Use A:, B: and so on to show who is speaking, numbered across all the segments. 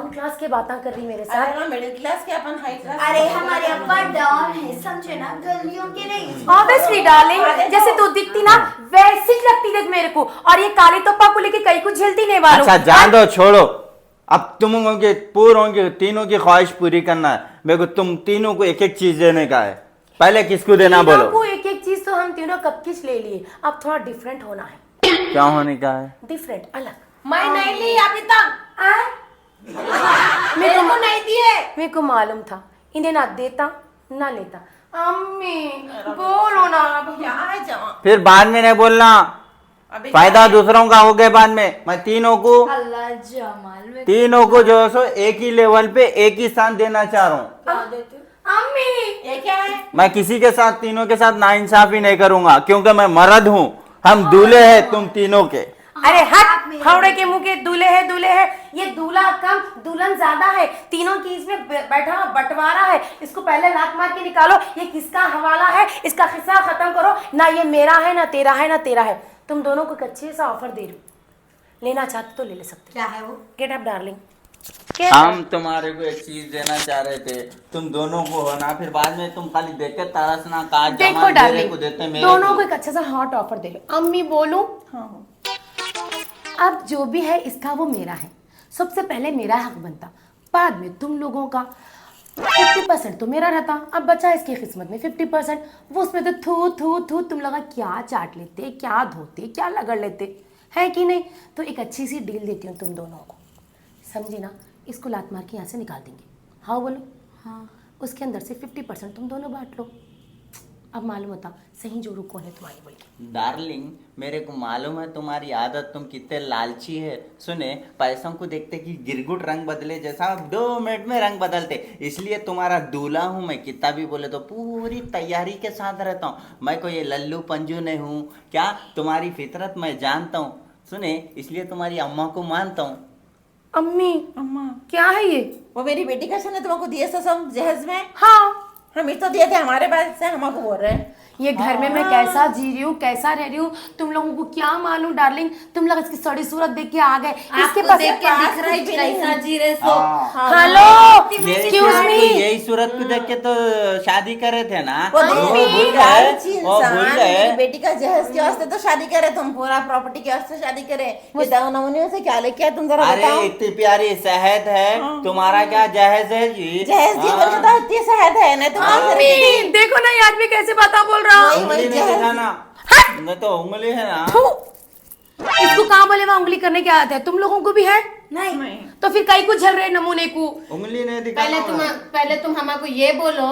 A: Down class की बातें कर रही मेरे साथ।
B: अरे मिडिल क्लास के अपन हाई क्लास।
C: अरे हमारे अब्बा डाउन है, समझे ना, गलियों के नहीं।
A: ऑब्वियसली डार्लिंग, जैसे तू दिखती ना वैसी ही लगती देख मेरे को, और ये काली तोपा को लेके कहीं कुछ झेलती नहीं वालों।
D: अच्छा जान दो, छोड़ो। अब तुम होंगे पूरों की तीनों की ख्वाहिश पूरी करना है मेरे को। तुम तीनों को एक एक चीज देने का है। पहले किसको देना बोलो।
A: को एक एक चीज तो हम तीनों कब किस ले लिए, अब थोड़ा डिफरेंट होना है।
D: क्या होने का है?
A: डिफरेंट, अलग।
B: मैं नहीं ली अभी तक।
A: मेरे को
B: नहीं दिए।
A: मेरे को मालूम था इन्हें ना देता ना लेता। अम्मी बोलो ना अब।
B: क्या है जमा?
D: फिर बाद में नहीं बोलना, फायदा दूसरों का हो गया बाद में। मैं तीनों को
C: अल्लाह जमाल में
D: तीनों को जो है सो एक ही लेवल पे एक ही स्थान देना चाह रहा हूँ।
B: क्या देते?
A: अम्मी
B: ये क्या है?
D: मैं किसी के साथ तीनों के साथ नाइंसाफी नहीं करूंगा, क्योंकि मैं मर्द हूँ। हम दूल्हे हैं तुम तीनों के।
A: अरे हट, हौड़े के मुंह के दूल्हे है दूल्हे है। ये दूल्हा कम दुल्हन ज्यादा है। तीनों की इसमें बैठा हुआ बंटवारा है। इसको पहले लात मार के निकालो, ये किसका हवाला है, इसका किस्सा खत्म करो ना। ये मेरा है ना तेरा है ना तेरा है। तुम दोनों को एक अच्छे सा ऑफर दे रही हूँ, लेना चाहते तो ले ले सकते।
C: क्या है वो?
A: Get up darling.
D: हम तुम्हारे को एक चीज देना चाह रहे थे, तुम दोनों को हो ना, फिर बाद में तुम खाली देख के तरसना। कहा
A: देखो डार्लिंग,
D: को देते मेरे
A: दोनों को एक अच्छा सा हॉट ऑफर दे लो। अम्मी बोलूं?
B: हाँ।
A: अब जो भी है इसका वो मेरा है। सबसे पहले मेरा हक बनता, बाद में तुम लोगों का। 50% तो मेरा रहता, अब बचा इसकी किस्मत में 50%। वो उसमें तो थू थू थू तुम लगा क्या चाट लेते, क्या धोते, क्या लगड़ लेते, है कि नहीं। तो एक अच्छी सी डील देती हूँ तुम दोनों को, समझी ना। इसको लात मार के यहाँ से निकाल देंगे। हाँ बोलो। हाँ, उसके अंदर से 50% तुम दोनों बांट लो। अब मालूम होता सही जोड़ू कौन है तुम्हारी बोल के।
D: डार्लिंग, मेरे को मालूम है तुम्हारी आदत, तुम कितने लालची है। सुने, पैसों को देखते कि गिरगुट रंग बदले जैसा 2 मिनट में रंग बदलते। इसलिए तुम्हारा दूल्हा हूँ मैं, कितना भी बोले तो पूरी तैयारी के साथ रहता हूँ। मैं कोई लल्लू पंजू नहीं हूँ क्या, तुम्हारी फितरत मैं जानता हूँ। सुने, इसलिए तुम्हारी अम्मा को मानता हूँ।
A: अम्मी
B: अम्मा,
A: क्या है ये?
B: वो मेरी बेटी का ने तुमको दिए सब जहेज में।
A: हाँ,
B: हम ही तो दिए थे, हमारे पास से हमको बोल रहे हैं।
A: ये घर में मैं कैसा जी रही हूँ, कैसा रह रही हूँ, तुम लोगों को क्या मालूम डार्लिंग। तुम लोग इसकी सड़ी सूरत देख के आ गए। इसके पास
C: देख के दिख रहा है कैसा जी रहे सो।
A: Hello, excuse me.
D: यही सूरत को देख के तो शादी करे थे ना।
B: वो
D: भूल गए, वो भूल गए।
B: मेरी बेटी का जहेज के वास्ते तो शादी करे, तुम पूरा प्रॉपर्टी के वास्ते शादी करे। ये दावनवनियों से क्या लेके आए तुम, जरा
D: अरे
B: बताओ।
D: इतनी प्यारी शहद है, तुम्हारा क्या जहेज है जी?
B: जहेज जी बोल के तो इतनी शहद है ना तुम्हारे।
A: देखो ना ये आदमी कैसे बातें बोल रहा हूँ।
D: उंगली नहीं दिखाना, नहीं तो उंगली है ना।
A: इसको कहाँ बोले वहाँ उंगली करने की आदत है, तुम लोगों को भी है?
B: नहीं।
A: तो फिर कई कुछ झल रहे नमूने को।
D: उंगली नहीं दिखाना।
E: पहले तुम हमको ये बोलो,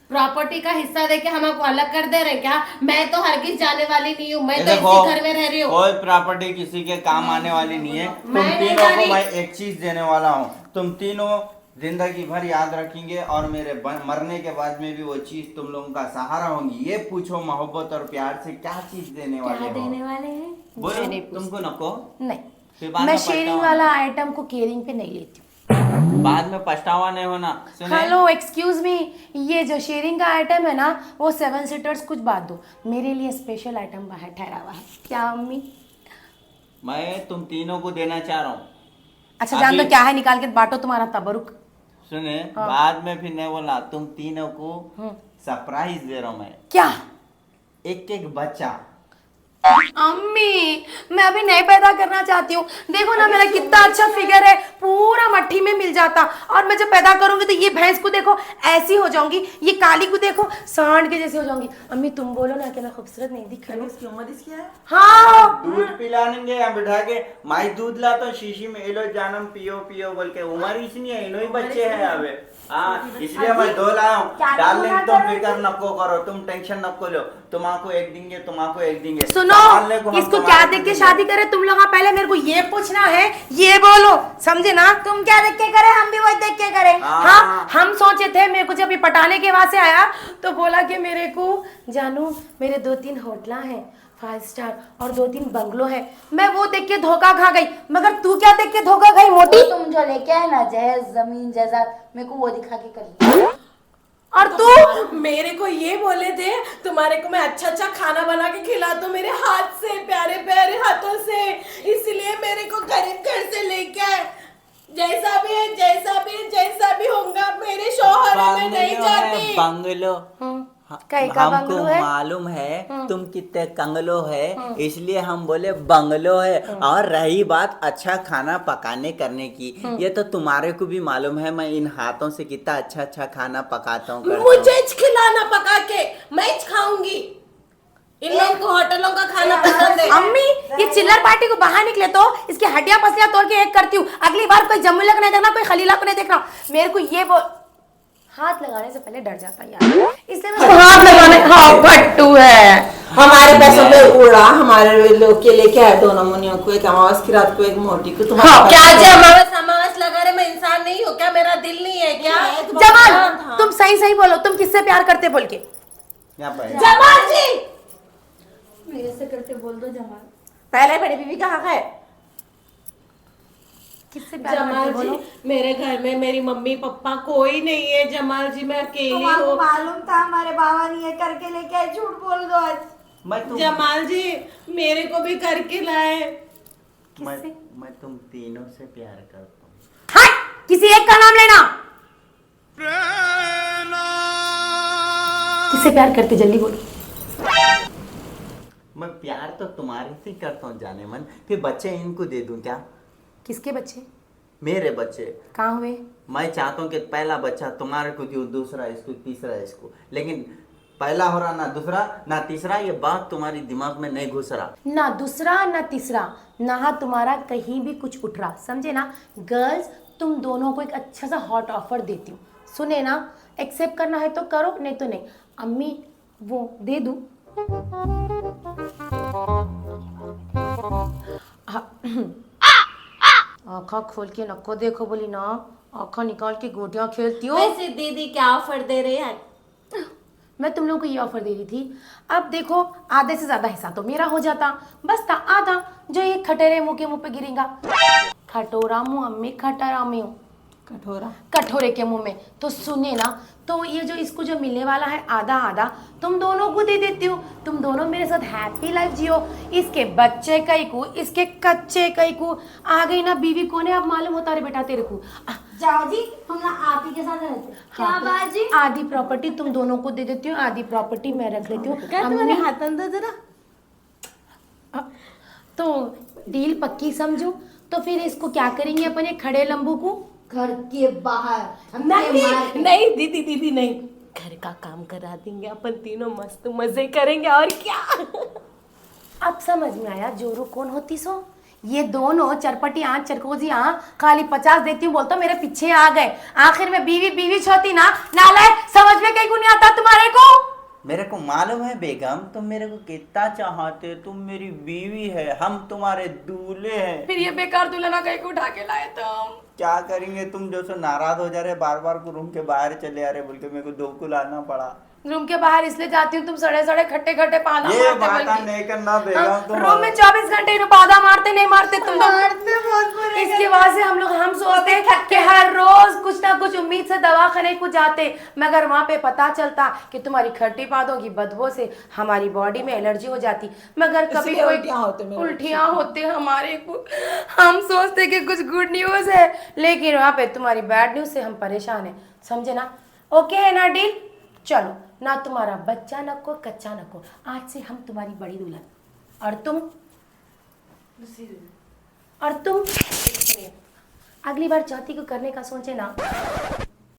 E: प्रॉपर्टी का हिस्सा देके हमको अलग कर दे रहे क्या? मैं तो हरगिज जाने वाली नहीं हूँ, मैं तो इसी घर में रह रही हूँ।
D: कोई प्रॉपर्टी किसी के काम आने वाली नहीं है। तुम
E: मैं नहीं
D: तीनों को
E: जानी।
D: मैं एक चीज देने वाला हूँ, तुम तीनों जिंदगी भर याद रखेंगे, और मेरे मरने के बाद में भी वो चीज तुम लोगों का सहारा होंगी। ये पूछो मोहब्बत और प्यार से क्या चीज देने वाले हो?
A: देने वाले हैं?
D: बोलो, तुमको नको। फिर
A: नहीं,
D: बाद
A: मैं
D: में
A: शेयरिंग
D: पछतावा
A: वाला आइटम को केयरिंग पे नहीं लेती हूँ।
D: बाद में पछतावा नहीं होना। सुने,
A: हेलो, एक्सक्यूज मी। ये जो शेयरिंग का आइटम है ना, वो 7 सीटर्स कुछ बात दो, मेरे लिए स्पेशल आइटम बाहर ठहरा हुआ है। क्या अम्मी?
D: मैं तुम तीनों को देना चाह रहा हूँ।
A: अच्छा जान दो क्या है, निकाल के बांटो तुम्हारा तबरुक।
D: सुने, बाद में फिर नहीं बोला, तुम तीनों को सरप्राइज दे रहा हूँ मैं।
A: क्या?
D: एक एक बच्चा।
A: अम्मी, मैं अभी नहीं पैदा करना चाहती हूँ। देखो ना मेरा कितना अच्छा फिगर है, पूरा मट्टी में मिल जाता। और मैं जब पैदा करूंगी तो ये भैंस को देखो ऐसी हो जाऊंगी, ये काली को देखो सांड के जैसे हो जाऊंगी। अम्मी तुम बोलो ना कि मैं खूबसूरत नहीं दिख रही हूँ?
B: इसकी उम्र इसकी है।
A: हाँ,
D: दूध पिलाएंगे या बिठा के, माई दूध ला तो शीशी में एलो जानम पियो पियो बोल के। उम्र इसलिए है, इनो ही बच्चे हैं अबे। हाँ, इसलिए मैं 2 लाया हूँ। डार्लिंग तुम फिक्र नको करो, तुम टेंशन नको लो। तुमको एक देंगे, तुमको एक देंगे।
A: सुनो, इसको क्या देख के शादी करे तुम लोग? पहले मेरे को ये पूछना है, ये बोलो, समझे ना?
C: तुम क्या देख के करे, हम भी वही देख के करे।
A: हाँ, हम सोचे थे, मेरे को जब ये पटाने के वहां से आया तो बोला कि मेरे को जानू मेरे 2-3 होटल हैं 5 स्टार और 2-3 बंगलो है। मैं वो देख के धोखा खा गई। मगर तू क्या देख के धोखा खाई मोटी?
C: तुम जो लेके आए ना जहेज, जमीन, जायदाद, मेरे को वो दिखा के करी।
A: और तू
B: मेरे को ये बोले थे तुम्हारे को मैं अच्छा अच्छा खाना बना के खिला दूं मेरे हाथ से, प्यारे प्यारे हाथों से, इसलिए मेरे को गरीब घर से लेके आए।
E: जैसा भी है जैसा भी होगा मेरे शौहर मैं नहीं
D: बंगलो है
E: चाहती।
D: बंगलो।
A: कहीं का
D: हमको
A: बंगलो है?
D: मालूम है तुम कितने कंगलो है, इसलिए हम बोले बंगलो है। और रही बात अच्छा खाना पकाने करने की, ये तो तुम्हारे को भी मालूम है मैं इन हाथों से कितना अच्छा अच्छा खाना पकाता हूँ, करता हूँ।
E: मुझे खिलाना पका के मैं खाऊंगी। इन लोगों को होटलों का खाना पसंद है।
A: अम्मी ये चिल्लर पार्टी को बाहर निकले तो इसकी हड्डियां पसलियां तोड़ के एक करती हूँ। अगली बार कोई जमुला को नहीं देखना, कोई खलीला को नहीं देखना। मेरे को ये बोल, हाथ लगाने से पहले डर जाता है यार, इसलिए मैं
E: हाथ लगाने हाँ भट्टू है।
B: हमारे पैसों पे उड़ा, हमारे लोग के लेके आए दोनों मुनियों को, एक अमावस की रात को एक मोटी को।
E: हाँ, क्या अमावस लगा रहे, मैं इंसान नहीं हूँ क्या? मेरा दिल नहीं है क्या?
A: जमाल तुम सही सही बोलो, तुम किससे प्यार करते बोल के?
D: यहाँ पर
E: जमाल जी
C: मेरे से करके बोल दो जमाल।
B: पहले बड़ी बीवी कहाँ है?
A: किससे प्यार करते
E: जमाल
A: बोलो?
E: जी मेरे घर में मेरी मम्मी पापा कोई नहीं है जमाल जी, मैं अकेली
C: तुम्हारे
E: हूँ।
C: मालूम था हमारे बाबा नहीं है, करके लेके आए, झूठ बोल दो आज।
E: जमाल जी मेरे को भी करके लाए।
D: मैं तुम तीनों से प्यार करता हूँ।
A: हट, किसी एक का नाम लेना। किससे प्यार करते जल्दी बोलो।
D: मैं प्यार तो तुम्हारे से ही करता हूँ जाने मन, फिर बच्चे इनको दे दूं क्या?
A: किसके बच्चे?
D: मेरे बच्चे।
A: कहाँ हुए?
D: मैं चाहता हूँ कि पहला बच्चा तुम्हारे को दूं, दूसरा इसको, तीसरा इसको, लेकिन पहला हो रहा ना दूसरा ना तीसरा, ये बात तुम्हारी दिमाग में नहीं घुस रहा।
A: ना दूसरा ना तीसरा, ना तुम्हारा कहीं भी कुछ उठ रहा, समझे ना? गर्ल्स तुम दोनों को एक अच्छा सा हॉट ऑफर देती हूँ, सुने ना? एक्सेप्ट करना है तो करो, नहीं तो नहीं। अम्मी वो दे दूँ? आँखा खोल के नको देखो बोली ना, आँखा निकाल के गोटियां खेलती हो।
E: वैसे दीदी क्या ऑफर दे रहे हैं?
A: मैं तुम लोगों को ये ऑफर दे रही थी, अब देखो आधे से ज्यादा हिस्सा तो मेरा हो जाता, बस था आधा जो ये खटेरे मुंह के मुंह पे गिरेगा। खटोरा मुंह अम्मी, खटरा मुंह
B: कठोरा
A: कठोरे के मुंह में। तो सुने ना, तो ये जो इसको जो मिलने वाला है आधा आधा तुम दोनों को दे देती हूँ, तुम दोनों मेरे साथ हैप्पी लाइफ जियो। इसके बच्चे कई को, इसके कच्चे कई को, आ गई ना बीवी कौन है अब मालूम होता रे बेटा तेरे को।
C: जाओ जी, हम ना आप ही के साथ रहते। क्या बात जी?
A: आधी प्रॉपर्टी तुम दोनों को दे देती हूँ, आधी प्रॉपर्टी मैं रख लेती हूँ।
E: तुम्हारे हाथ अंदर जरा।
A: तो डील पक्की समझो। तो फिर इसको क्या करेंगे अपन, ये खड़े लंबू को
C: घर के बाहर हम
E: नहीं नहीं दीदी दीदी नहीं, घर का काम करा देंगे अपन तीनों, मस्त मजे करेंगे और क्या।
A: अब समझ में आया जोरू कौन होती सो। ये दोनों चरपटी आंख चरकोजी आंख खाली 50 देती हूँ बोलता मेरे पीछे आ गए, आखिर में बीवी बीवी छोती ना नालायक, समझ में कहीं को नहीं आता तुम्हारे को।
D: मेरे को मालूम है बेगम तुम मेरे को कितना चाहते, तुम मेरी बीवी है, हम तुम्हारे दूल्हे हैं।
A: फिर ये बेकार दुल्हना कहीं को उठा के लाए तुम।
D: क्या करेंगे, तुम जो सो नाराज हो जा रहे, बार बार को रूम के बाहर चले आ रहे बोल के मेरे को 2 को लाना पड़ा।
A: रूम के बाहर इसलिए जाती हूँ तुम सड़े सड़े खट्टे खट्टे पादा
D: ये
A: मारते
D: बात
A: बल्कि।
D: नहीं करना बेगम तुम।
A: रूम में 24 घंटे पादा मारते नहीं मारते तुम लोग। इसके बाद से हम सोचते हैं कि हर रोज कुछ ना कुछ उम्मीद से दवाखाने को जाते, मगर वहाँ पे पता चलता कि तुम्हारी खट्टी पादों की बदबू से हमारी बॉडी में एलर्जी हो जाती, मगर कभी
B: इसलिए
A: कोई
B: उल्टियाँ
A: होते हमारे को। हम सोचते कि कुछ गुड न्यूज है, लेकिन वहाँ पे तुम्हारी बैड न्यूज से हम परेशान हैं, समझे ना? ओके है ना डील? चलो ना तुम्हारा बच्चा नको कच्चा नको, आज से हम तुम्हारी बड़ी दुल्हन, और तुम अगली बार चाहती को करने का सोचे ना